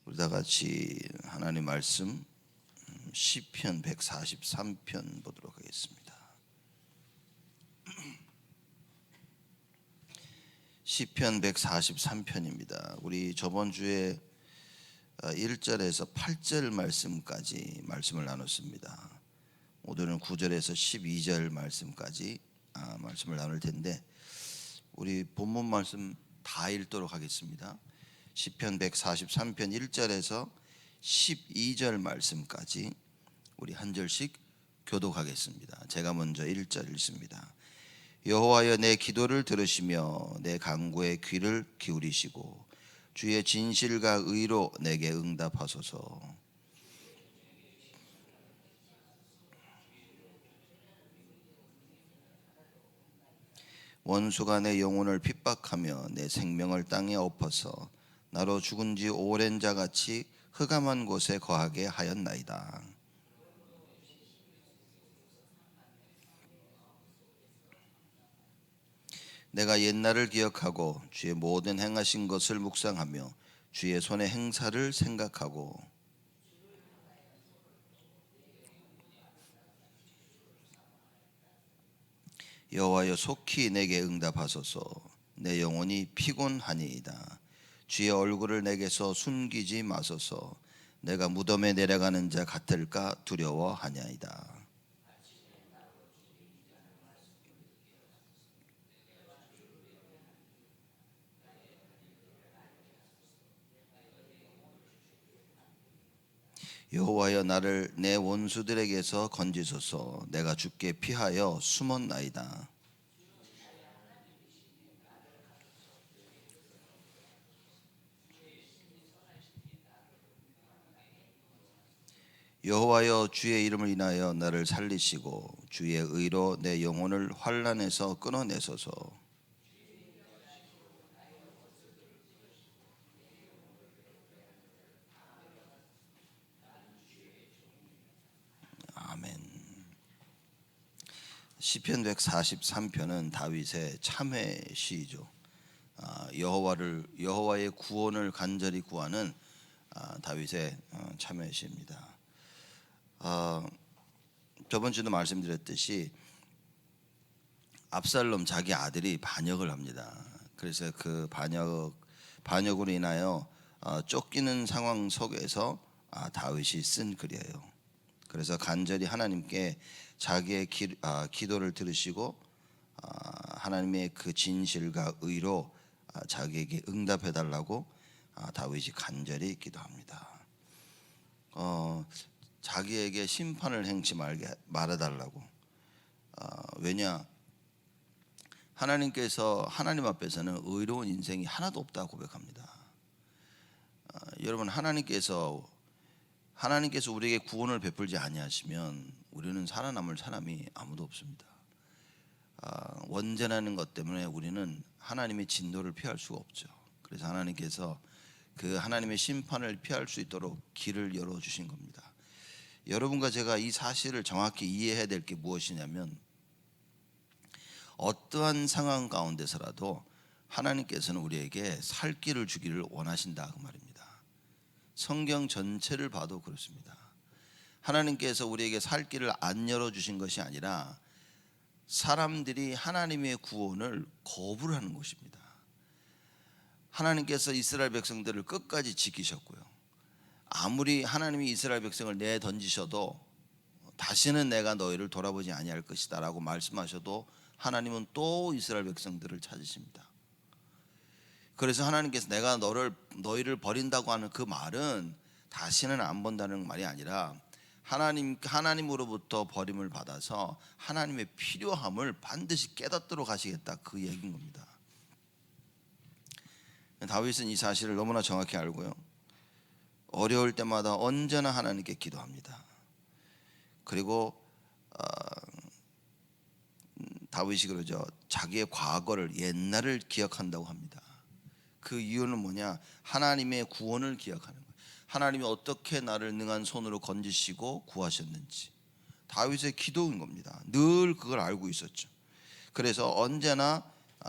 우리 다 같이 하나님 말씀 시편 143편 보도록 하겠습니다. 시편 143편입니다. 우리 저번 주에 1절에서 8절 말씀까지 말씀을 나눴습니다. 오늘은 9절에서 12절 말씀까지 말씀을 나눌 텐데 우리 본문 말씀 다 읽도록 하겠습니다. 시편 143편 1절에서 12절 말씀까지 우리 한 절씩 교독하겠습니다. 제가 먼저 1절 읽습니다. 여호와여, 내 기도를 들으시며 내 간구에 귀를 기울이시고 주의 진실과 의로 내게 응답하소서. 원수가 내 영혼을 핍박하며 내 생명을 땅에 엎어서 나로 죽은 지 오랜 자같이 흑암한 곳에 거하게 하였나이다. 내가 옛날을 기억하고 주의 모든 행하신 것을 묵상하며 주의 손의 행사를 생각하고 여호와여, 속히 내게 응답하소서. 내 영혼이 피곤하니이다. 주의 얼굴을 내게서 숨기지 마소서. 내가 무덤에 내려가는 자 같을까 두려워하냐이다. 여호와여, 나를 내 원수들에게서 건지소서. 내가 주께 피하여 숨었나이다. 여호와여, 주의 이름을 인하여 나를 살리시고 주의 의로 내 영혼을 환난에서 끊어내소서. 아멘. 시편 143편은 다윗의 참회 시이죠. 여호와의 구원을 간절히 구하는 다윗의 참회 시입니다. 저번 주도 말씀드렸듯이 압살롬 자기 아들이 반역을 합니다. 그래서 그 반역으로 인하여 쫓기는 상황 속에서 다윗이 쓴 글이에요. 그래서 간절히 하나님께 자기의 기도를 들으시고 하나님의 그 진실과 의로 자기에게 응답해 달라고 다윗이 간절히 기도합니다. 자기에게 심판을 행치 말아 달라고. 왜냐, 하나님 앞에서는 의로운 인생이 하나도 없다고 고백합니다. 여러분, 하나님께서 우리에게 구원을 베풀지 아니하시면 우리는 살아남을 사람이 아무도 없습니다. 원죄라는 것 때문에 우리는 하나님의 진노를 피할 수가 없죠. 그래서 하나님께서 그 하나님의 심판을 피할 수 있도록 길을 열어주신 겁니다. 여러분과 제가 이 사실을 정확히 이해해야 될 게 무엇이냐면, 어떠한 상황 가운데서라도 하나님께서는 우리에게 살 길을 주기를 원하신다, 그 말입니다. 성경 전체를 봐도 그렇습니다. 하나님께서 우리에게 살 길을 안 열어주신 것이 아니라 사람들이 하나님의 구원을 거부를 하는 것입니다. 하나님께서 이스라엘 백성들을 끝까지 지키셨고요. 아무리 하나님이 이스라엘 백성을 내던지셔도 다시는 내가 너희를 돌아보지 아니할 것이다 라고 말씀하셔도 하나님은 또 이스라엘 백성들을 찾으십니다. 그래서 하나님께서 내가 너희를 버린다고 하는 그 말은 다시는 안 본다는 말이 아니라 하나님으로부터 버림을 받아서 하나님의 필요함을 반드시 깨닫도록 하시겠다, 그 얘기인 겁니다. 다윗은 이 사실을 너무나 정확히 알고요, 어려울 때마다 언제나 하나님께 기도합니다. 그리고 다윗이 그러죠. 자기의 과거를, 옛날을 기억한다고 합니다. 그 이유는 뭐냐? 하나님의 구원을 기억하는 거예요. 하나님이 어떻게 나를 능한 손으로 건지시고 구하셨는지, 다윗의 기도인 겁니다. 늘 그걸 알고 있었죠. 그래서 언제나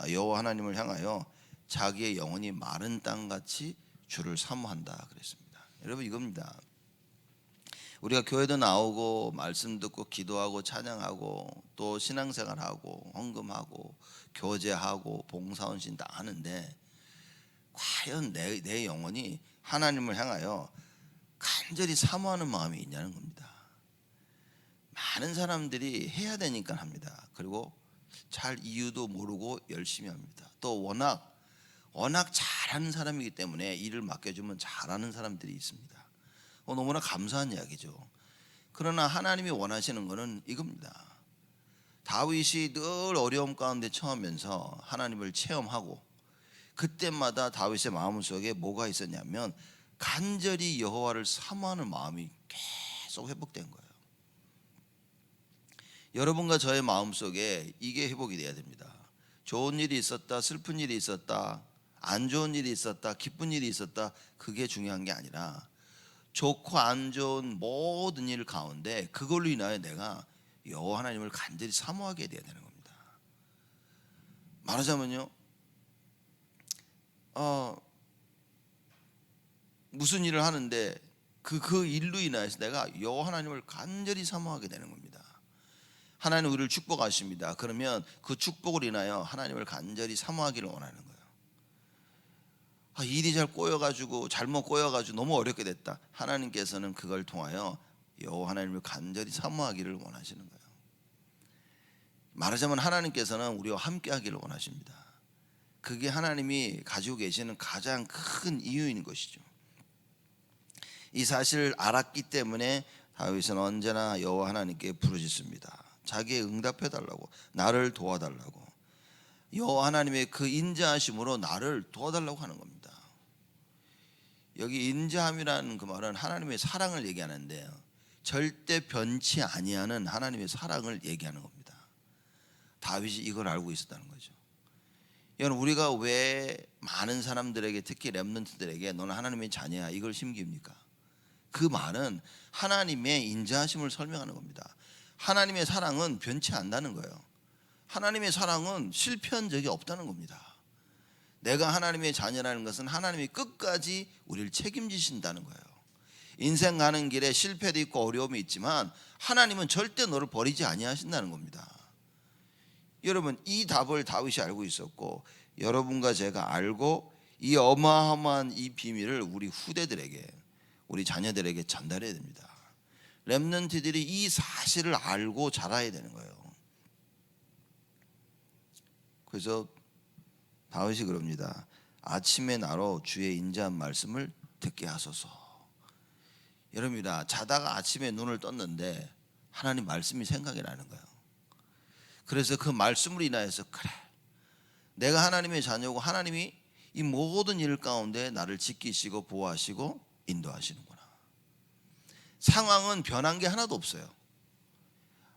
여호와 하나님을 향하여 자기의 영혼이 마른 땅같이 주를 사모한다 그랬습니다. 여러분 이겁니다. 우리가 교회도 나오고 말씀 듣고 기도하고 찬양하고 또 신앙생활하고 헌금하고 교제하고 봉사헌신 다 하는데 과연 내 영혼이 하나님을 향하여 간절히 사모하는 마음이 있냐는 겁니다. 많은 사람들이 해야 되니까 합니다. 그리고 잘 이유도 모르고 열심히 합니다. 또 워낙 잘하는 사람이기 때문에 일을 맡겨주면 잘하는 사람들이 있습니다. 너무나 감사한 이야기죠. 그러나 하나님이 원하시는 것은 이겁니다. 다윗이 늘 어려움 가운데 처하면서 하나님을 체험하고 그때마다 다윗의 마음속에 뭐가 있었냐면 간절히 여호와를 사모하는 마음이 계속 회복된 거예요. 여러분과 저의 마음속에 이게 회복이 돼야 됩니다. 좋은 일이 있었다, 슬픈 일이 있었다, 안 좋은 일이 있었다, 기쁜 일이 있었다, 그게 중요한 게 아니라 좋고 안 좋은 모든 일 가운데 그걸로 인하여 내가 여호와 하나님을 간절히 사모하게 돼야 되는 겁니다. 말하자면요, 무슨 일을 하는데 그 일로 인하여서 내가 여호와 하나님을 간절히 사모하게 되는 겁니다. 하나님 우리를 축복하십니다. 그러면 그 축복을 인하여 하나님을 간절히 사모하기를 원하는 거예요. 일이 잘 꼬여가지고 잘못 꼬여가지고 너무 어렵게 됐다. 하나님께서는 그걸 통하여 여호와 하나님을 간절히 사모하기를 원하시는 거예요. 말하자면 하나님께서는 우리와 함께하기를 원하십니다. 그게 하나님이 가지고 계시는 가장 큰 이유인 것이죠. 이 사실을 알았기 때문에 다윗은 언제나 여호와 하나님께 부르짖습니다. 자기의 응답해달라고, 나를 도와달라고. 여호와 하나님의 그 인자하심으로 나를 도와달라고 하는 겁니다. 여기 인자함이라는 그 말은 하나님의 사랑을 얘기하는데요, 절대 변치 아니하는 하나님의 사랑을 얘기하는 겁니다. 다윗이 이걸 알고 있었다는 거죠. 여러분, 우리가 왜 많은 사람들에게, 특히 렘넌트들에게 너는 하나님의 자녀야 이걸 심깁니까? 그 말은 하나님의 인자하심을 설명하는 겁니다. 하나님의 사랑은 변치 않는다는 거예요. 하나님의 사랑은 실패한 적이 없다는 겁니다. 내가 하나님의 자녀라는 것은 하나님이 끝까지 우리를 책임지신다는 거예요. 인생 가는 길에 실패도 있고 어려움이 있지만 하나님은 절대 너를 버리지 아니하신다는 겁니다. 여러분, 이 답을 다윗이 알고 있었고 여러분과 제가 알고 이 어마어마한 이 비밀을 우리 후대들에게, 우리 자녀들에게 전달해야 됩니다. 렘넌트들이 이 사실을 알고 자라야 되는 거예요. 그래서 다윗이 그럽니다. 아침에 나로 주의 인자한 말씀을 듣게 하소서. 여러분이다, 자다가 아침에 눈을 떴는데 하나님 말씀이 생각이 나는 거예요. 그래서 그 말씀으로 인하여서 그래, 내가 하나님의 자녀고 하나님이 이 모든 일 가운데 나를 지키시고 보호하시고 인도하시는구나. 상황은 변한 게 하나도 없어요.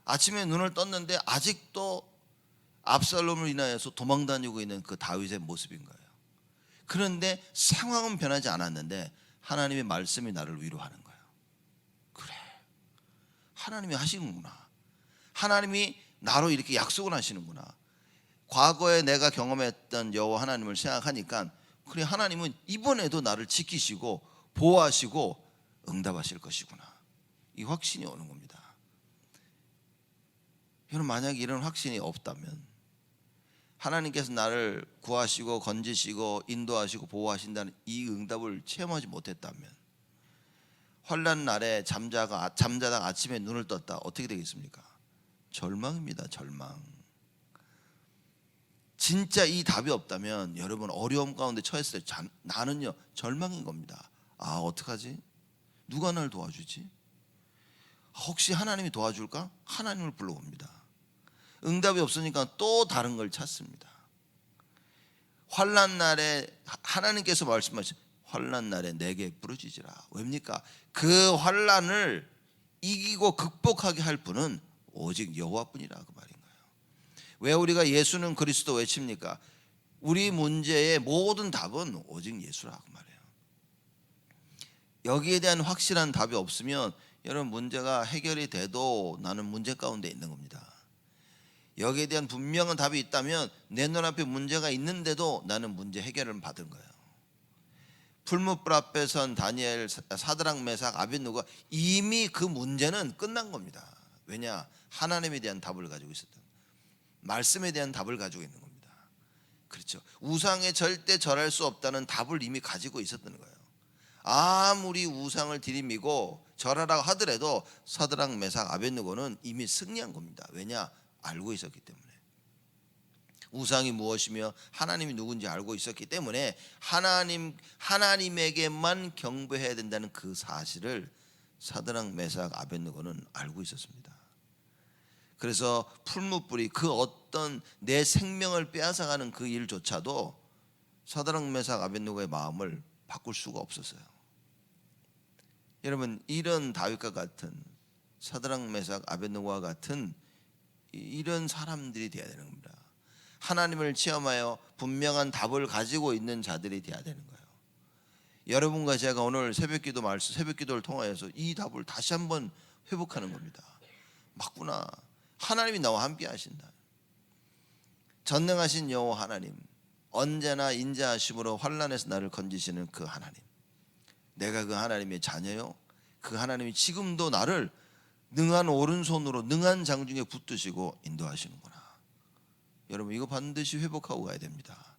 아침에 눈을 떴는데 아직도 압살롬을 인하여서 도망다니고 있는 그 다윗의 모습인 거예요. 그런데 상황은 변하지 않았는데 하나님의 말씀이 나를 위로하는 거예요. 그래, 하나님이 하시는구나. 하나님이 나로 이렇게 약속을 하시는구나. 과거에 내가 경험했던 여호와 하나님을 생각하니까 그래, 하나님은 이번에도 나를 지키시고 보호하시고 응답하실 것이구나. 이 확신이 오는 겁니다. 여러분, 만약에 이런 확신이 없다면, 하나님께서 나를 구하시고 건지시고 인도하시고 보호하신다는 이 응답을 체험하지 못했다면, 환난 날에 잠자다가 아침에 눈을 떴다, 어떻게 되겠습니까? 절망입니다. 절망. 진짜 이 답이 없다면 여러분, 어려움 가운데 처했을 때 나는요 절망인 겁니다. 어떡하지? 누가 날 도와주지? 혹시 하나님이 도와줄까? 하나님을 불러봅니다. 응답이 없으니까 또 다른 걸 찾습니다. 환난 날에 하나님께서 말씀하신, 환난 날에 내게 부르짖으라. 왜입니까? 그 환난을 이기고 극복하게 할 분은 오직 여호와뿐이라, 그 말인 거예요. 왜 우리가 예수는 그리스도 외칩니까? 우리 문제의 모든 답은 오직 예수라, 그 말이에요. 여기에 대한 확실한 답이 없으면 여러분, 문제가 해결이 돼도 나는 문제 가운데 있는 겁니다. 여기에 대한 분명한 답이 있다면 내 눈앞에 문제가 있는데도 나는 문제 해결을 받은 거예요. 풀무불 앞에 선 다니엘, 사드락, 메삭, 아벳느고가 이미 그 문제는 끝난 겁니다. 왜냐? 하나님에 대한 답을 가지고 있었던, 말씀에 대한 답을 가지고 있는 겁니다. 그렇죠. 우상에 절대 절할 수 없다는 답을 이미 가지고 있었던 거예요. 아무리 우상을 들이미고 절하라고 하더라도 사드락, 메삭, 아벳느고는 이미 승리한 겁니다. 왜냐? 알고 있었기 때문에. 우상이 무엇이며 하나님이 누군지 알고 있었기 때문에 하나님에게만 경배해야 된다는 그 사실을 사드락, 메삭, 아벳느고는 알고 있었습니다. 그래서 풀무불이 그 어떤 내 생명을 빼앗아가는 그 일조차도 사드락, 메삭, 아벳느고의 마음을 바꿀 수가 없었어요. 여러분, 이런 다윗과 같은, 사드락, 메삭, 아벳느고와 같은 이런 사람들이 되어야 되는 겁니다. 하나님을 체험하여 분명한 답을 가지고 있는 자들이 되어야 되는 거예요. 여러분과 제가 오늘 새벽 기도를 통하여서 이 답을 다시 한번 회복하는 겁니다. 맞구나. 하나님이 나와 함께 하신다. 전능하신 여호와 하나님, 언제나 인자하심으로 환난에서 나를 건지시는 그 하나님, 내가 그 하나님의 자녀요, 그 하나님이 지금도 나를 능한 오른손으로 능한 장중에 붙드시고 인도하시는구나. 여러분, 이거 반드시 회복하고 가야 됩니다.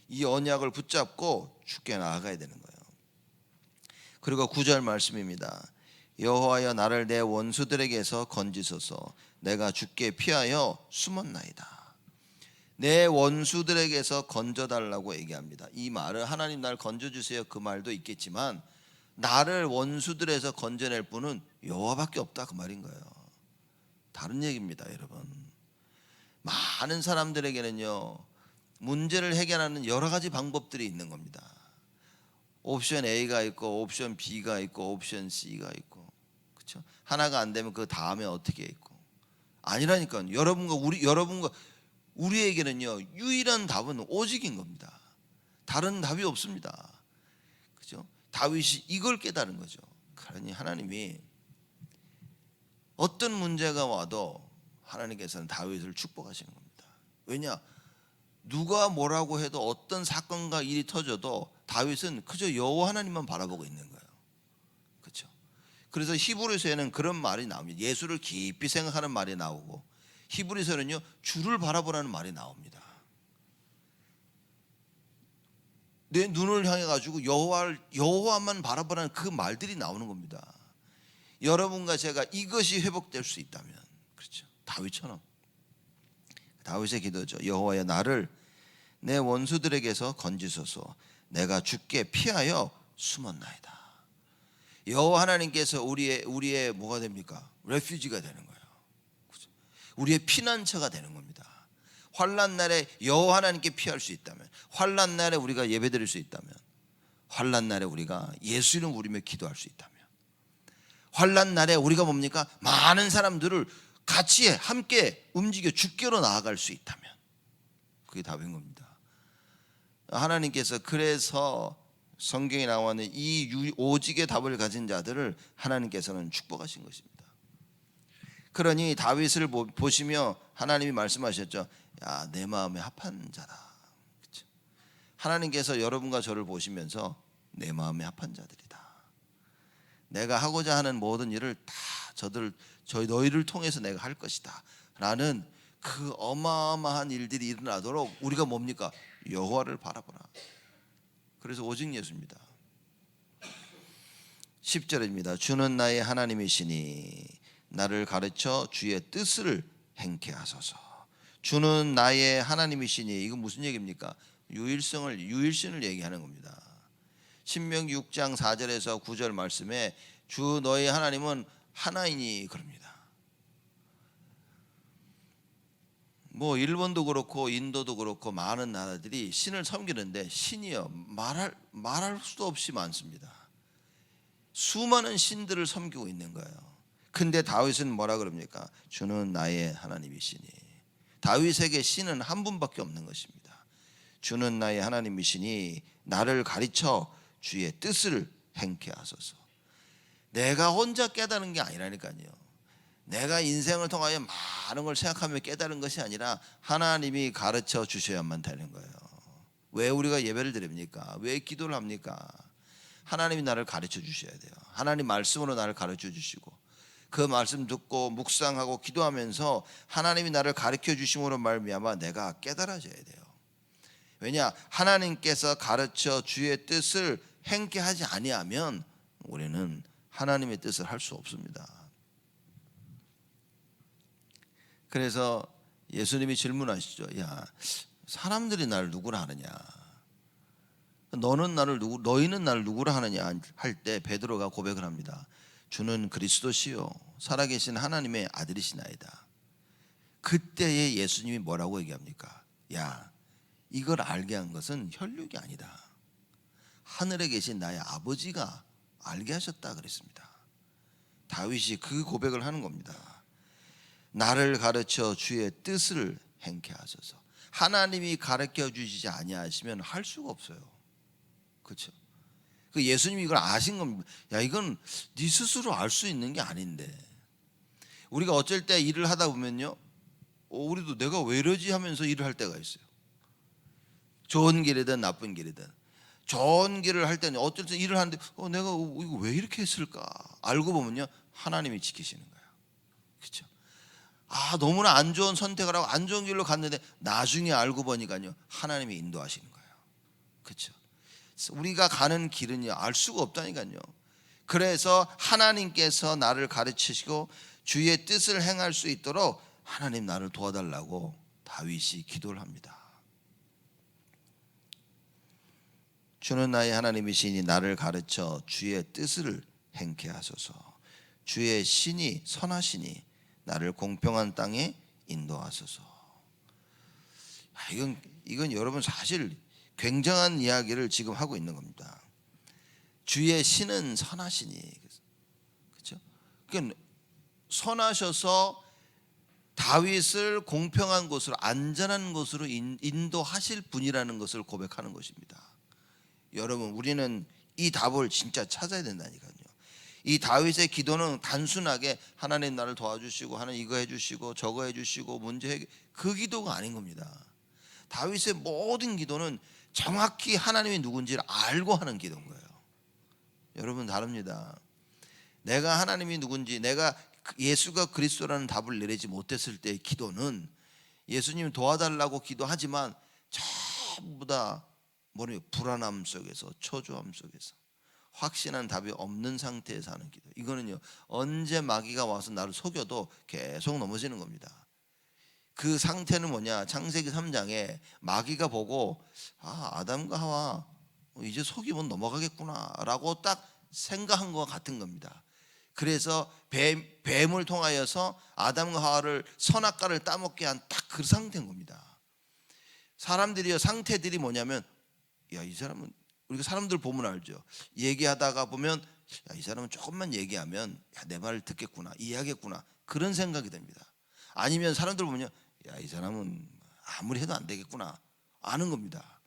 이 언약을 붙잡고 주께 나아가야 되는 거예요. 그리고 9절 말씀입니다. 여호와여, 나를 내 원수들에게서 건지소서. 내가 주께 피하여 숨었나이다. 내 원수들에게서 건져달라고 얘기합니다. 이 말은 하나님 날 건져주세요 그 말도 있겠지만, 나를 원수들에서 건져낼 분은 여호와밖에 없다 그 말인 거예요. 다른 얘기입니다. 여러분, 많은 사람들에게는요, 문제를 해결하는 여러 가지 방법들이 있는 겁니다. 옵션 A가 있고 옵션 B가 있고 옵션 C가 있고, 그렇죠? 하나가 안 되면 그 다음에 어떻게 있고. 아니라니까요. 여러분과 우리에게는요, 유일한 답은 오직인 겁니다. 다른 답이 없습니다. 그렇죠? 다윗이 이걸 깨달은 거죠. 그러니 하나님이 어떤 문제가 와도 하나님께서는 다윗을 축복하시는 겁니다. 왜냐? 누가 뭐라고 해도 어떤 사건과 일이 터져도 다윗은 그저 여호와 하나님만 바라보고 있는 거예요. 그렇죠? 그래서 히브리서에는 그런 말이 나옵니다. 예수를 깊이 생각하는 말이 나오고, 히브리서는요, 주를 바라보라는 말이 나옵니다. 내 눈을 향해 가지고 여호와만 바라보라는 그 말들이 나오는 겁니다. 여러분과 제가 이것이 회복될 수 있다면, 그렇죠? 다윗처럼, 다윗의 기도죠. 여호와여, 나를 내 원수들에게서 건지소서. 내가 주께 피하여 숨었나이다. 여호와 하나님께서 우리의 뭐가 됩니까? 레퓨지가 되는 거예요. 그렇죠? 우리의 피난처가 되는 겁니다. 환난 날에 여호와 하나님께 피할 수 있다면, 환난 날에 우리가 예배드릴 수 있다면, 환난 날에 우리가 예수 이름 부르며 기도할 수 있다면, 환난 날에 우리가 뭡니까? 많은 사람들을 같이 함께 움직여 주께로 나아갈 수 있다면, 그게 답인 겁니다. 하나님께서 그래서 성경에 나와 있는 이 오직의 답을 가진 자들을 하나님께서는 축복하신 것입니다. 그러니 다윗을 보시며 하나님이 말씀하셨죠. 야, 내 마음에 합한 자다. 그렇죠? 하나님께서 여러분과 저를 보시면서 내 마음에 합한 자들이다. 내가 하고자 하는 모든 일을 다 너희를 통해서 내가 할 것이다 라는 그 어마어마한 일들이 일어나도록 우리가 뭡니까? 여호와를 바라보라. 그래서 오직 예수입니다. 10절입니다. 주는 나의 하나님이시니 나를 가르쳐 주의 뜻을 행케 하소서. 주는 나의 하나님이시니, 이건 무슨 얘기입니까? 유일신을 얘기하는 겁니다. 신명기 6장 4절에서 9절 말씀에 주 너의 하나님은 하나이니 그럽니다. 뭐 일본도 그렇고 인도도 그렇고 많은 나라들이 신을 섬기는데 신이요, 말할 수도 없이 많습니다. 수많은 신들을 섬기고 있는 거예요. 근데 다윗은 뭐라 그럽니까? 주는 나의 하나님이시니. 다윗에게 신은 한 분밖에 없는 것입니다. 주는 나의 하나님이시니 나를 가르쳐 주의 뜻을 행케 하소서. 내가 혼자 깨달은 게 아니라니까요. 내가 인생을 통하여 많은 걸 생각하며 깨달은 것이 아니라 하나님이 가르쳐 주셔야만 되는 거예요. 왜 우리가 예배를 드립니까? 왜 기도를 합니까? 하나님이 나를 가르쳐 주셔야 돼요. 하나님 말씀으로 나를 가르쳐 주시고 그 말씀 듣고 묵상하고 기도하면서 하나님이 나를 가르쳐 주심으로 말미암아 내가 깨달아져야 돼요. 왜냐? 하나님께서 가르쳐 주의 뜻을 행케 하지 아니하면 우리는 하나님의 뜻을 할 수 없습니다. 그래서 예수님이 질문하시죠. 야, 사람들이 나를 누구라 하느냐? 너희는 나를 누구라 하느냐 할 때 베드로가 고백을 합니다. 주는 그리스도시요 살아계신 하나님의 아들이시나이다. 그때에 예수님이 뭐라고 얘기합니까? 야, 이걸 알게 한 것은 혈육이 아니다. 하늘에 계신 나의 아버지가 알게 하셨다 그랬습니다. 다윗이 그 고백을 하는 겁니다. 나를 가르쳐 주의 뜻을 행케 하소서. 하나님이 가르쳐 주시지 아니하시면 할 수가 없어요. 그렇죠? 그 예수님이 이걸 아신 겁니다. 야, 이건 네 스스로 알 수 있는 게 아닌데. 우리가 어쩔 때 일을 하다 보면요, 우리도 내가 왜 이러지 하면서 일을 할 때가 있어요. 좋은 길이든 나쁜 길이든. 좋은 길을 할 때는 어쩔 때 일을 하는데 내가 이거 왜 이렇게 했을까? 알고 보면요, 하나님이 지키시는 거예요. 그렇죠? 너무나 안 좋은 선택을 하고 안 좋은 길로 갔는데 나중에 알고 보니까요, 하나님이 인도하시는 거예요. 그렇죠? 우리가 가는 길은요, 알 수가 없다니까요. 그래서 하나님께서 나를 가르치시고 주의 뜻을 행할 수 있도록 하나님 나를 도와달라고 다윗이 기도를 합니다. 주는 나의 하나님이시니 나를 가르쳐 주의 뜻을 행케 하소서. 주의 신이 선하시니 나를 공평한 땅에 인도하소서. 이건 여러분 사실 굉장한 이야기를 지금 하고 있는 겁니다. 주의 신은 선하시니, 그렇죠? 그러니까 선하셔서 다윗을 공평한 곳으로, 안전한 곳으로 인도하실 분이라는 것을 고백하는 것입니다. 여러분, 우리는 이 답을 진짜 찾아야 된다니까요. 이 다윗의 기도는 단순하게 하나님 나를 도와주시고 하나님 이거 해주시고 저거 해주시고 문제 해결, 그 기도가 아닌 겁니다. 다윗의 모든 기도는 정확히 하나님이 누군지를 알고 하는 기도인 거예요. 여러분, 다릅니다. 내가 하나님이 누군지, 내가 예수가 그리스도라는 답을 내리지 못했을 때의 기도는 예수님 도와달라고 기도하지만 전부 다 불안함 속에서, 초조함 속에서 확신한 답이 없는 상태에서 하는 기도. 이거는요, 언제 마귀가 와서 나를 속여도 계속 넘어지는 겁니다. 그 상태는 뭐냐? 창세기 3장에 마귀가 보고 아담과 하와 이제 속이면 넘어가겠구나 라고 딱 생각한 것과 같은 겁니다. 그래서 뱀을 통하여서 아담과 하와를 선악과를 따먹게 한 딱 그 상태인 겁니다. 사람들이요, 상태들이 뭐냐면, 야, 이 사람은, 우리가 사람들 보면 알죠. 얘기하다가 보면, 야, 이 사람은 조금만 얘기하면 내 말을 듣겠구나, 이해하겠구나, 그런 생각이 듭니다. 아니면 사람들 보면요, 야, 이 사람은 아무리 해도 안 되겠구나, 아는 겁니다.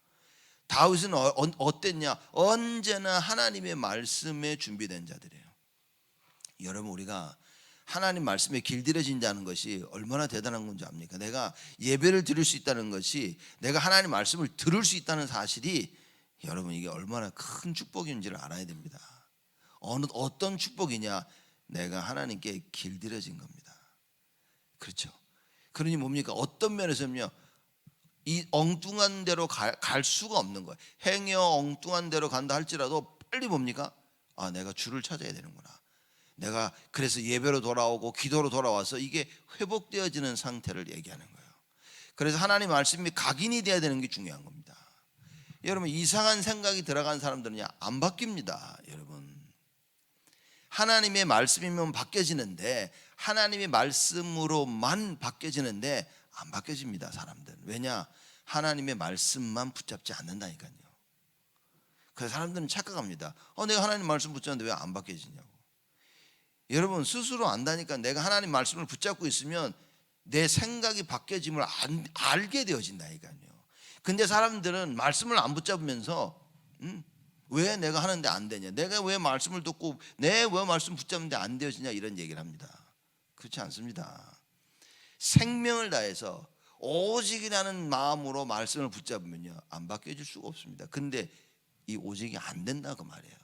다윗은 어땠냐? 언제나 하나님의 말씀에 준비된 자들이에요. 여러분, 우리가 하나님 말씀에 길들여진다는 것이 얼마나 대단한 건지 압니까? 내가 예배를 드릴 수 있다는 것이, 내가 하나님 말씀을 들을 수 있다는 사실이, 여러분, 이게 얼마나 큰 축복인지를 알아야 됩니다. 어떤 축복이냐? 내가 하나님께 길들여진 겁니다. 그렇죠? 그러니 뭡니까? 어떤 면에서는요, 이 엉뚱한 데로 갈 수가 없는 거예요. 행여 엉뚱한 데로 간다 할지라도 빨리 뭡니까? 내가 주를 찾아야 되는구나. 내가 그래서 예배로 돌아오고 기도로 돌아와서 이게 회복되어지는 상태를 얘기하는 거예요. 그래서 하나님 말씀이 각인이 돼야 되는 게 중요한 겁니다. 여러분, 이상한 생각이 들어간 사람들은 안 바뀝니다. 여러분, 하나님의 말씀이면 바뀌어지는데, 하나님의 말씀으로만 바뀌어지는데 안 바뀌어집니다, 사람들은. 왜냐? 하나님의 말씀만 붙잡지 않는다니까요. 그래서 사람들은 착각합니다. 내가 하나님 말씀 붙잡는데 왜 안 바뀌어지냐고. 여러분, 스스로 안다니까. 내가 하나님 말씀을 붙잡고 있으면 내 생각이 바뀌어짐을 알게 되어진다니까요. 근데 사람들은 말씀을 안 붙잡으면서 왜 내가 하는데 안 되냐, 내가 왜 말씀을 듣고 내 왜 말씀 붙잡는데 안 되어지냐, 이런 얘기를 합니다. 그렇지 않습니다. 생명을 다해서 오직이라는 마음으로 말씀을 붙잡으면요, 안 바뀌어질 수가 없습니다. 근데 이 오직이 안 된다 그 말이에요.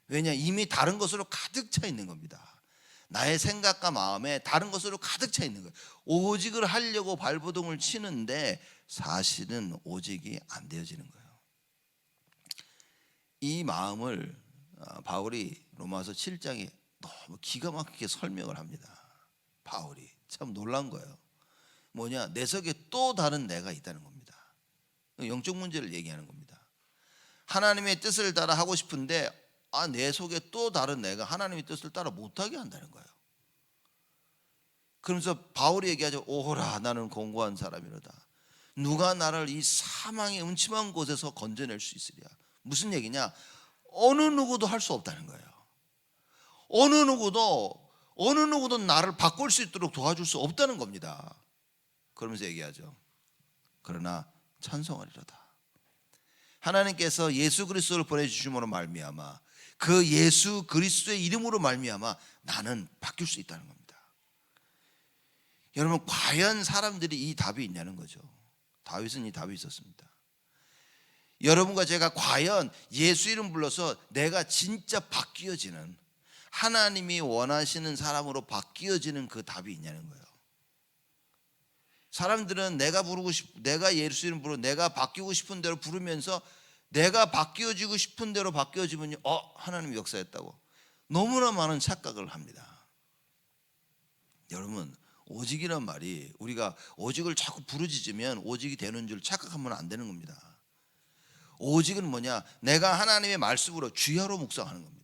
왜냐? 이미 다른 것으로 가득 차 있는 겁니다. 나의 생각과 마음에 다른 것으로 가득 차 있는 거예요. 오직을 하려고 발버둥을 치는데 사실은 오직이 안 되어지는 거예요. 이 마음을 바울이 로마서 7장에 너무 기가 막히게 설명을 합니다. 바울이 참 놀란 거예요. 뭐냐? 내 속에 또 다른 내가 있다는 겁니다. 영적 문제를 얘기하는 겁니다. 하나님의 뜻을 따라 하고 싶은데 내 속에 또 다른 내가 하나님의 뜻을 따라 못하게 한다는 거예요. 그러면서 바울이 얘기하죠. 오호라, 나는 공고한 사람이로다. 누가 나를 이 사망의 음침한 곳에서 건져낼 수 있으랴. 무슨 얘기냐? 어느 누구도 할 수 없다는 거예요. 어느 누구도 나를 바꿀 수 있도록 도와줄 수 없다는 겁니다. 그러면서 얘기하죠. 그러나 찬송하리로다. 하나님께서 예수 그리스도를 보내주심으로 말미암아 그 예수 그리스도의 이름으로 말미암아 나는 바뀔 수 있다는 겁니다. 여러분, 과연 사람들이 이 답이 있냐는 거죠. 다윗은 이 답이 있었습니다. 여러분과 제가 과연 예수 이름 불러서 내가 진짜 바뀌어지는, 하나님이 원하시는 사람으로 바뀌어지는 그 답이 있냐는 거예요. 사람들은 내가 예수 이름 부르고 내가 바뀌고 싶은 대로 부르면서 내가 바뀌어지고 싶은 대로 바뀌어지면 하나님이 역사했다고 너무나 많은 착각을 합니다. 여러분, 오직이란 말이 우리가 오직을 자꾸 부르짖으면 오직이 되는 줄 착각하면 안 되는 겁니다. 오직은 뭐냐? 내가 하나님의 말씀으로 주야로 묵상하는 겁니다.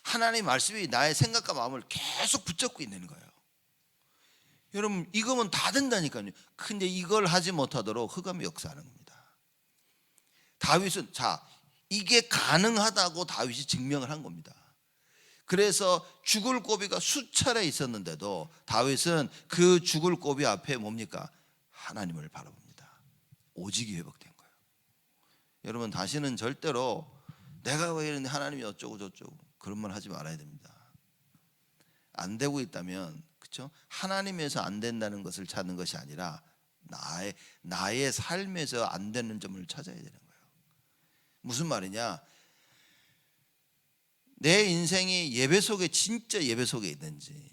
하나님의 말씀이 나의 생각과 마음을 계속 붙잡고 있는 거예요. 여러분, 이거면 다 된다니까요. 근데 이걸 하지 못하도록 흑암이 역사하는 겁니다. 다윗은 이게 가능하다고 다윗이 증명을 한 겁니다. 그래서 죽을 고비가 수차례 있었는데도 다윗은 그 죽을 고비 앞에 뭡니까? 하나님을 바라봅니다. 오직이 회복된 거예요. 여러분, 다시는 절대로 내가 왜 이러는데 하나님이 어쩌고 저쩌고 그런 말 하지 말아야 됩니다. 안 되고 있다면, 그렇죠? 하나님에서 안 된다는 것을 찾는 것이 아니라 나의 삶에서 안 되는 점을 찾아야 되는 거예요. 무슨 말이냐? 내 인생이 예배 속에, 진짜 예배 속에 있는지,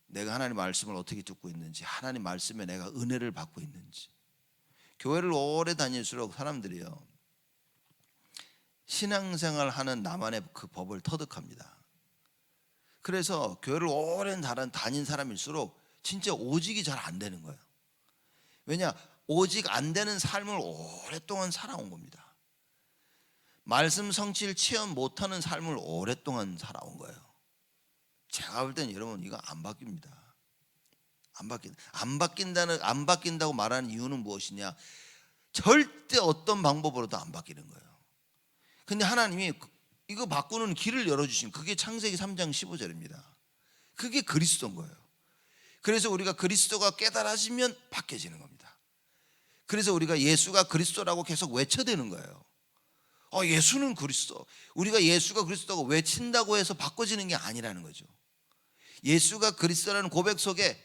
내가 하나님 말씀을 어떻게 듣고 있는지, 하나님 말씀에 내가 은혜를 받고 있는지. 교회를 오래 다닐수록 사람들이요, 신앙생활 하는 나만의 그 법을 터득합니다. 그래서 교회를 오래 다닌 사람일수록 진짜 오직이 잘 안 되는 거예요. 왜냐? 오직 안 되는 삶을 오랫동안 살아온 겁니다. 말씀 성취를 체험 못하는 삶을 오랫동안 살아온 거예요. 제가 볼 때는 여러분, 이거 안 바뀝니다. 안 바뀐다고 말하는 이유는 무엇이냐? 절대 어떤 방법으로도 안 바뀌는 거예요. 근데 하나님이 이거 바꾸는 길을 열어주신, 그게 창세기 3장 15절입니다. 그게 그리스도인 거예요. 그래서 우리가 그리스도가 깨달아지면 바뀌어지는 겁니다. 그래서 우리가 예수가 그리스도라고 계속 외쳐대는 거예요. 예수는 그리스도. 우리가 예수가 그리스도고 외친다고 해서 바꿔지는 게 아니라는 거죠. 예수가 그리스도라는 고백 속에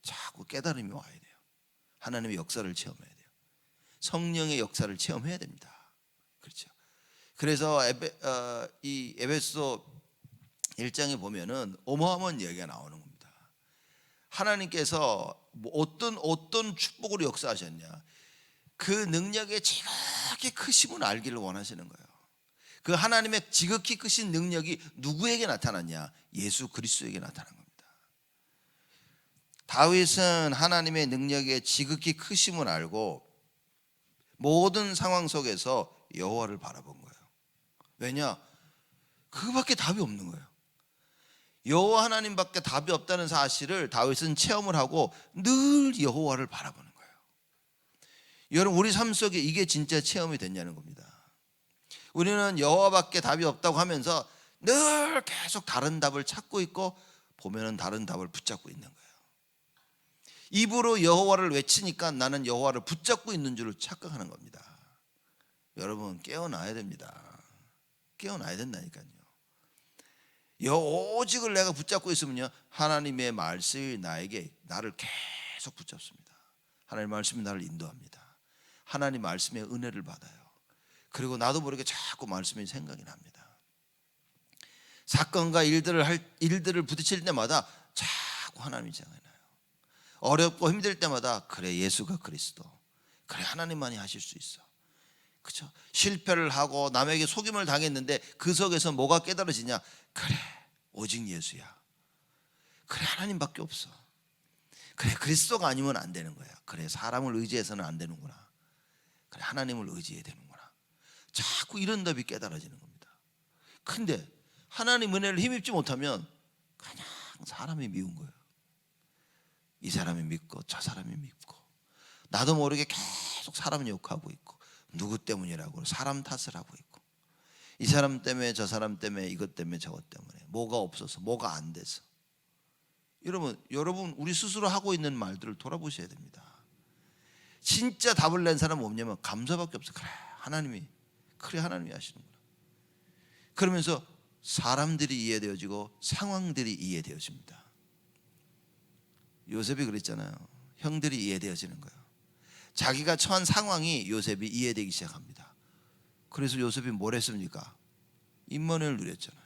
자꾸 깨달음이 와야 돼요. 하나님의 역사를 체험해야 돼요. 성령의 역사를 체험해야 됩니다. 그렇죠. 그래서 이 에베소 1장에 보면은 어마어마한 얘기가 나오는 겁니다. 하나님께서 어떤 축복으로 역사하셨냐? 그 능력의 지극히 크심을 알기를 원하시는 거예요. 그 하나님의 지극히 크신 능력이 누구에게 나타났냐? 예수 그리스도에게 나타난 겁니다. 다윗은 하나님의 능력의 지극히 크심을 알고 모든 상황 속에서 여호와를 바라본 거예요. 왜냐? 그거밖에 답이 없는 거예요. 여호와 하나님밖에 답이 없다는 사실을 다윗은 체험을 하고 늘 여호와를 바라보는 거예요. 여러분, 우리 삶 속에 이게 진짜 체험이 됐냐는 겁니다. 우리는 여호와밖에 답이 없다고 하면서 늘 계속 다른 답을 찾고 있고, 보면은 다른 답을 붙잡고 있는 거예요. 입으로 여호와를 외치니까 나는 여호와를 붙잡고 있는 줄 착각하는 겁니다. 여러분, 깨어나야 됩니다. 깨어나야 된다니까요. 오직을 내가 붙잡고 있으면요, 하나님의 말씀이 나를 계속 붙잡습니다. 하나님의 말씀이 나를 인도합니다. 하나님 말씀의 은혜를 받아요. 그리고 나도 모르게 자꾸 말씀이 생각이 납니다. 사건과 일들을 부딪힐 때마다 자꾸 하나님이 생각나요. 어렵고 힘들 때마다 그래 예수가 그리스도, 그래 하나님만이 하실 수 있어. 그렇죠? 실패를 하고 남에게 속임을 당했는데 그 속에서 뭐가 깨달아지냐? 그래 오직 예수야. 그래 하나님밖에 없어. 그래 그리스도가 아니면 안 되는 거야. 그래 사람을 의지해서는 안 되는구나. 그래 하나님을 의지해야 되는구나. 자꾸 이런 답이 깨달아지는 겁니다. 근데 하나님 은혜를 힘입지 못하면 그냥 사람이 미운 거예요. 이 사람이 믿고 저 사람이 믿고 나도 모르게 계속 사람 욕하고 있고 누구 때문이라고 사람 탓을 하고 있고 이 사람 때문에 저 사람 때문에 이것 때문에 저것 때문에 뭐가 없어서 뭐가 안 돼서. 여러분 우리 스스로 하고 있는 말들을 돌아보셔야 됩니다. 진짜 답을 낸 사람은 없냐면 감사밖에 없어. 그래 하나님이 하시는구나. 그러면서 사람들이 이해되어지고 상황들이 이해되어집니다. 요셉이 그랬잖아요. 형들이 이해되어지는 거예요. 자기가 처한 상황이 요셉이 이해되기 시작합니다. 그래서 요셉이 뭘 했습니까? 임문을 누렸잖아요.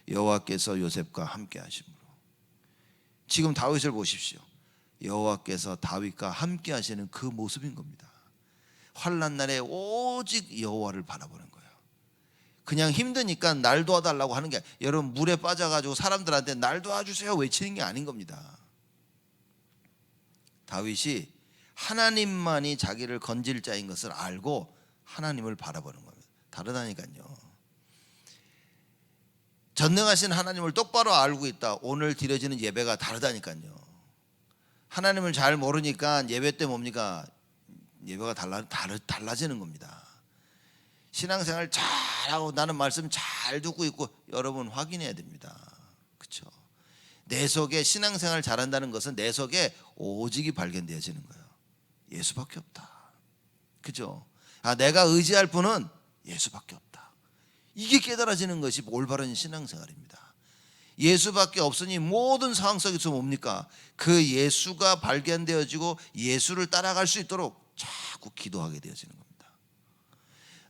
여호와께서 요셉과 함께 하심으로. 지금 다윗을 보십시오. 여호와께서 다윗과 함께 하시는 그 모습인 겁니다. 환난 날에 오직 여호와를 바라보는 거예요. 그냥 힘드니까 날 도와달라고 하는 게 여러분 물에 빠져가지고 사람들한테 날 도와주세요 외치는 게 아닌 겁니다. 다윗이 하나님만이 자기를 건질 자인 것을 알고 하나님을 바라보는 겁니다. 다르다니까요. 전능하신 하나님을 똑바로 알고 있다. 오늘 드려지는 예배가 다르다니까요. 하나님을 잘 모르니까 예배 때 뭡니까? 예배가 달라지는 겁니다. 신앙생활 잘하고 나는 말씀 잘 듣고 있고 여러분 확인해야 됩니다. 그렇죠? 내 속에 신앙생활 잘한다는 것은 내 속에 오직이 발견되어지는 거예요. 예수밖에 없다. 그죠? 내가 의지할 분은 예수밖에 없다. 이게 깨달아지는 것이 올바른 신앙생활입니다. 예수밖에 없으니 모든 상황 속에서 뭡니까? 그 예수가 발견되어지고 예수를 따라갈 수 있도록 자꾸 기도하게 되어지는 겁니다.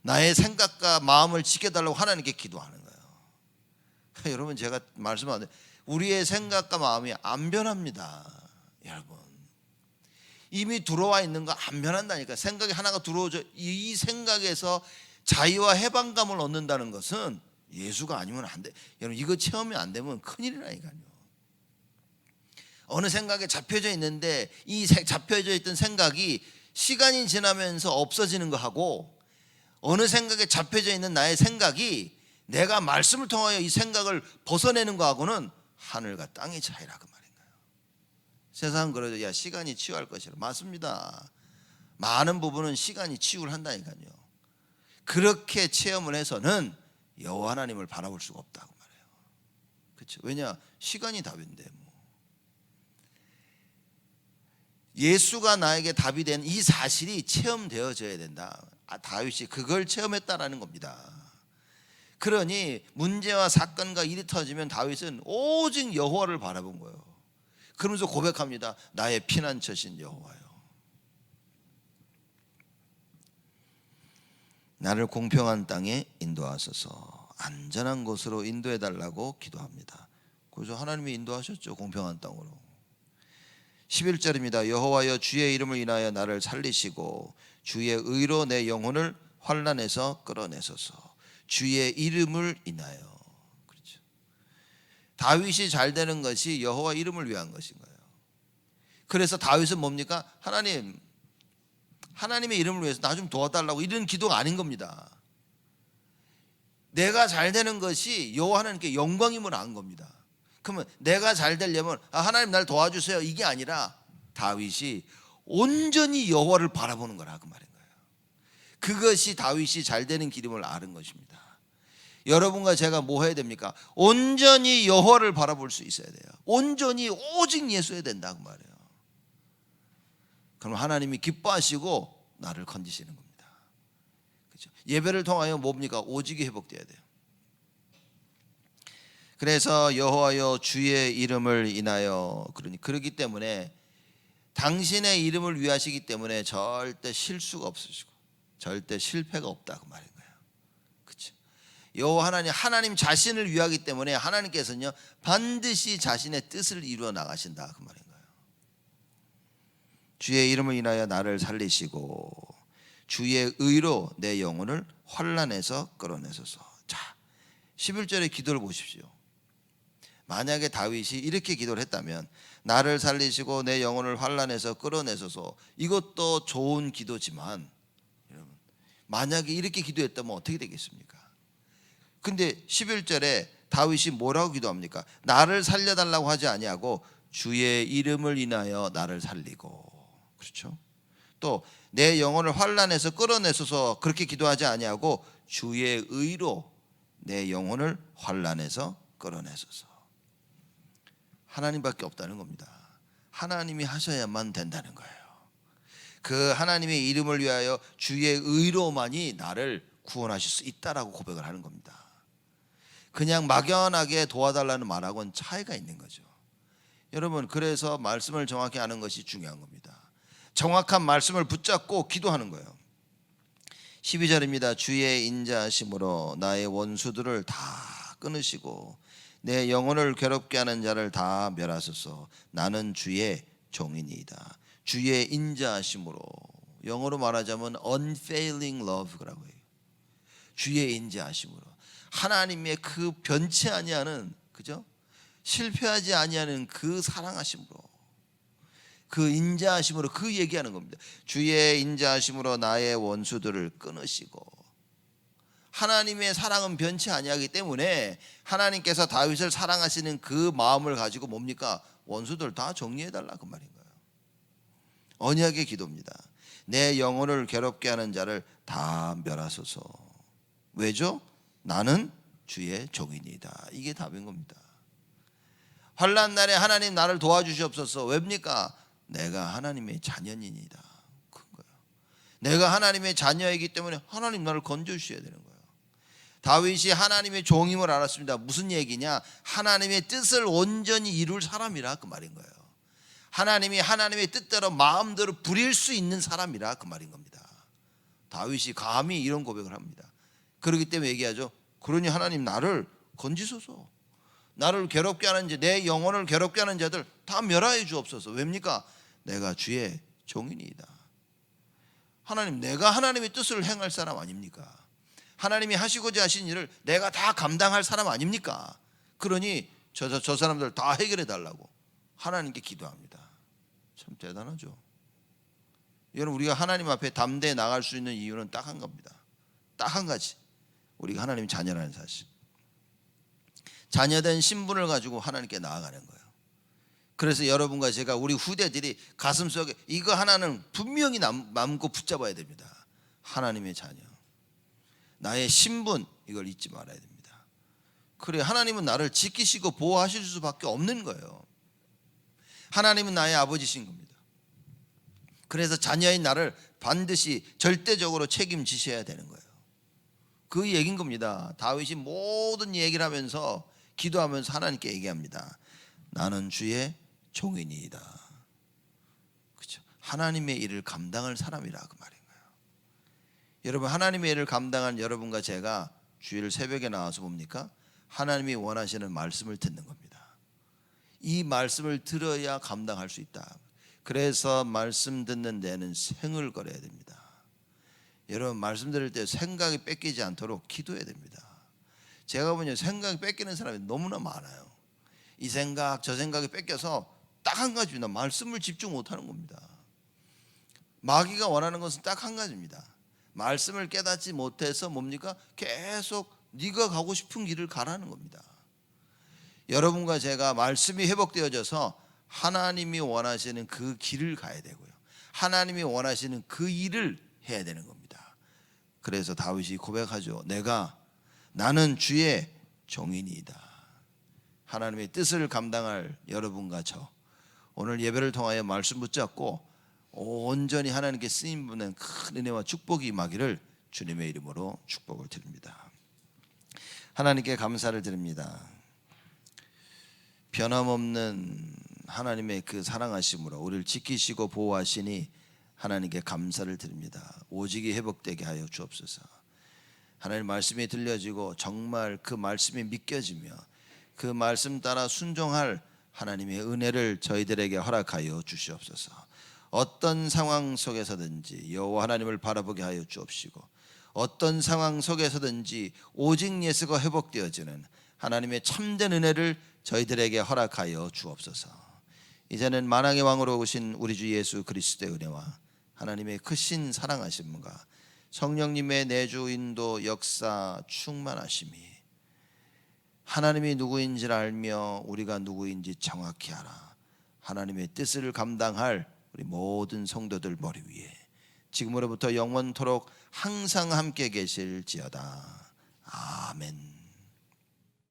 나의 생각과 마음을 지켜달라고 하나님께 기도하는 거예요. 여러분 제가 말씀하는데 우리의 생각과 마음이 안 변합니다. 여러분 이미 들어와 있는 거 안 변한다니까. 생각이 하나가 들어오죠. 이 생각에서 자유와 해방감을 얻는다는 것은 예수가 아니면 안 돼. 여러분 이거 체험이 안 되면 큰일이라니까요. 어느 생각에 잡혀져 있는데 이 잡혀져 있던 생각이 시간이 지나면서 없어지는 거하고 어느 생각에 잡혀져 있는 나의 생각이 내가 말씀을 통하여 이 생각을 벗어내는 거하고는 하늘과 땅의 차이라고 말인 거예요. 세상은 그러죠. 야 시간이 치유할 것이라. 맞습니다. 많은 부분은 시간이 치유를 한다니까요. 그렇게 체험을 해서는 여호와 하나님을 바라볼 수가 없다고 말해요. 그렇죠? 왜냐? 시간이 답인데 뭐. 예수가 나에게 답이 된 이 사실이 체험되어져야 된다. 다윗이 그걸 체험했다라는 겁니다. 그러니 문제와 사건과 일이 터지면 다윗은 오직 여호와를 바라본 거예요. 그러면서 고백합니다. 나의 피난처신 여호와요. 나를 공평한 땅에 인도하소서. 안전한 곳으로 인도해 달라고 기도합니다. 그래서 하나님이 인도하셨죠. 공평한 땅으로. 11절입니다. 여호와여 주의 이름을 인하여 나를 살리시고 주의 의로 내 영혼을 환난에서 끌어내소서. 주의 이름을 인하여. 그렇죠. 다윗이 잘 되는 것이 여호와 이름을 위한 것인 거예요. 그래서 다윗은 뭡니까? 하나님의 이름을 위해서 나 좀 도와달라고 이런 기도가 아닌 겁니다. 내가 잘 되는 것이 여호와 하나님께 영광임을 안 겁니다. 그러면 내가 잘 되려면 하나님 날 도와주세요 이게 아니라 다윗이 온전히 여호와를 바라보는 거라 그 말인 거예요. 그것이 다윗이 잘 되는 기름을 아는 것입니다. 여러분과 제가 뭐 해야 됩니까? 온전히 여호와를 바라볼 수 있어야 돼요. 온전히 오직 예수해야 된다 그 말이에요. 그럼 하나님이 기뻐하시고 나를 건지시는 겁니다. 그렇죠? 예배를 통하여 뭡니까? 오직이 회복돼야 돼요. 그래서 여호와여 주의 이름을 인하여 그러기 때문에 당신의 이름을 위하시기 때문에 절대 실수가 없으시고 절대 실패가 없다고 말인 거예요. 그렇죠? 여호와 하나님 자신을 위하기 때문에 하나님께서는요 반드시 자신의 뜻을 이루어 나가신다 그 말인 거예요. 주의 이름을 인하여 나를 살리시고 주의 의로 내 영혼을 환난에서 끌어내소서. 자, 11절의 기도를 보십시오. 만약에 다윗이 이렇게 기도를 했다면 나를 살리시고 내 영혼을 환난에서 끌어내소서, 이것도 좋은 기도지만 여러분, 만약에 이렇게 기도했다면 어떻게 되겠습니까? 근데 11절에 다윗이 뭐라고 기도합니까? 나를 살려달라고 하지 아니하고 주의 이름을 인하여 나를 살리고, 그렇죠? 또 내 영혼을 환난에서 끌어내소서 그렇게 기도하지 아니하고 주의 의로 내 영혼을 환난에서 끌어내소서. 하나님밖에 없다는 겁니다. 하나님이 하셔야만 된다는 거예요. 그 하나님의 이름을 위하여 주의 의로만이 나를 구원하실 수 있다라고 고백을 하는 겁니다. 그냥 막연하게 도와달라는 말하고는 차이가 있는 거죠. 여러분, 그래서 말씀을 정확히 아는 것이 중요한 겁니다. 정확한 말씀을 붙잡고 기도하는 거예요. 12절입니다. 주의 인자하심으로 나의 원수들을 다 끊으시고 내 영혼을 괴롭게 하는 자를 다 멸하소서. 나는 주의 종이니이다. 주의 인자하심으로, 영어로 말하자면 unfailing love라고 해요. 주의 인자하심으로, 하나님의 그 변치 아니하는, 그죠? 실패하지 아니하는 그 사랑하심으로, 그 인자하심으로 그 얘기하는 겁니다. 주의 인자하심으로 나의 원수들을 끊으시고, 하나님의 사랑은 변치 아니하기 때문에 하나님께서 다윗을 사랑하시는 그 마음을 가지고 뭡니까? 원수들 다 정리해달라 그 말인 거예요. 언약의 기도입니다. 내 영혼을 괴롭게 하는 자를 다 멸하소서. 왜죠? 나는 주의 종이니이다. 이게 답인 겁니다. 환난 날에 하나님 나를 도와주시옵소서. 왜입니까? 내가 하나님의 자녀니이다. 큰 거예요. 내가 하나님의 자녀이기 때문에 하나님 나를 건져주셔야 되는 거예요. 다윗이 하나님의 종임을 알았습니다. 무슨 얘기냐? 하나님의 뜻을 온전히 이룰 사람이라 그 말인 거예요. 하나님이 하나님의 뜻대로 마음대로 부릴 수 있는 사람이라 그 말인 겁니다. 다윗이 감히 이런 고백을 합니다. 그렇기 때문에 얘기하죠. 그러니 하나님 나를 건지소서. 나를 괴롭게 하는 자, 내 영혼을 괴롭게 하는 자들 다 멸하여 주옵소서. 왜입니까? 내가 주의 종이니이다. 하나님, 내가 하나님의 뜻을 행할 사람 아닙니까? 하나님이 하시고자 하신 일을 내가 다 감당할 사람 아닙니까? 그러니 저 사람들 다 해결해 달라고 하나님께 기도합니다. 참 대단하죠. 여러분, 우리가 하나님 앞에 담대히 나갈 수 있는 이유는 딱 한 겁니다. 딱 한 가지. 우리가 하나님의 자녀라는 사실. 자녀된 신분을 가지고 하나님께 나아가는 거예요. 그래서 여러분과 제가, 우리 후대들이 가슴속에 이거 하나는 분명히 남고 붙잡아야 됩니다. 하나님의 자녀, 나의 신분, 이걸 잊지 말아야 됩니다. 그래, 하나님은 나를 지키시고 보호하실 수밖에 없는 거예요. 하나님은 나의 아버지신 겁니다. 그래서 자녀인 나를 반드시 절대적으로 책임지셔야 되는 거예요. 그 얘기인 겁니다. 다윗이 모든 얘기를 하면서 기도하면서 하나님께 얘기합니다. 나는 주의 종이니이다. 그렇죠? 하나님의 일을 감당할 사람이라 그 말인 거예요. 여러분, 하나님의 일을 감당한 여러분과 제가 주일 새벽에 나와서 뭡니까? 하나님이 원하시는 말씀을 듣는 겁니다. 이 말씀을 들어야 감당할 수 있다. 그래서 말씀 듣는 데는 생을 걸어야 됩니다. 여러분, 말씀 들을 때 생각이 뺏기지 않도록 기도해야 됩니다. 제가 보니 생각이 뺏기는 사람이 너무나 많아요. 이 생각 저 생각이 뺏겨서 딱 한 가지입니다. 말씀을 집중 못하는 겁니다. 마귀가 원하는 것은 딱 한 가지입니다. 말씀을 깨닫지 못해서 뭡니까? 계속 네가 가고 싶은 길을 가라는 겁니다. 여러분과 제가 말씀이 회복되어져서 하나님이 원하시는 그 길을 가야 되고요, 하나님이 원하시는 그 일을 해야 되는 겁니다. 그래서 다윗이 고백하죠. 나는 주의 종이니이다. 하나님의 뜻을 감당할 여러분과 저, 오늘 예배를 통하여 말씀 붙잡고 온전히 하나님께 쓰임 받는 큰 은혜와 축복이 임하기를 주님의 이름으로 축복을 드립니다. 하나님께 감사를 드립니다. 변함없는 하나님의 그 사랑하심으로 우리를 지키시고 보호하시니 하나님께 감사를 드립니다. 오직이 회복되게 하여 주옵소서. 하나님 말씀이 들려지고 정말 그 말씀이 믿겨지며 그 말씀 따라 순종할 하나님의 은혜를 저희들에게 허락하여 주시옵소서. 어떤 상황 속에서든지 여호와 하나님을 바라보게 하여 주옵시고 어떤 상황 속에서든지 오직 예수가 회복되어지는 하나님의 참된 은혜를 저희들에게 허락하여 주옵소서. 이제는 만왕의 왕으로 오신 우리 주 예수 그리스도의 은혜와 하나님의 크신 사랑하심과 성령님의 내주 인도 역사 충만하심이 하나님이 누구인지를 알며 우리가 누구인지 정확히 알아 하나님의 뜻을 감당할 우리 모든 성도들 머리 위에 지금으로부터 영원토록 항상 함께 계실지어다. 아멘.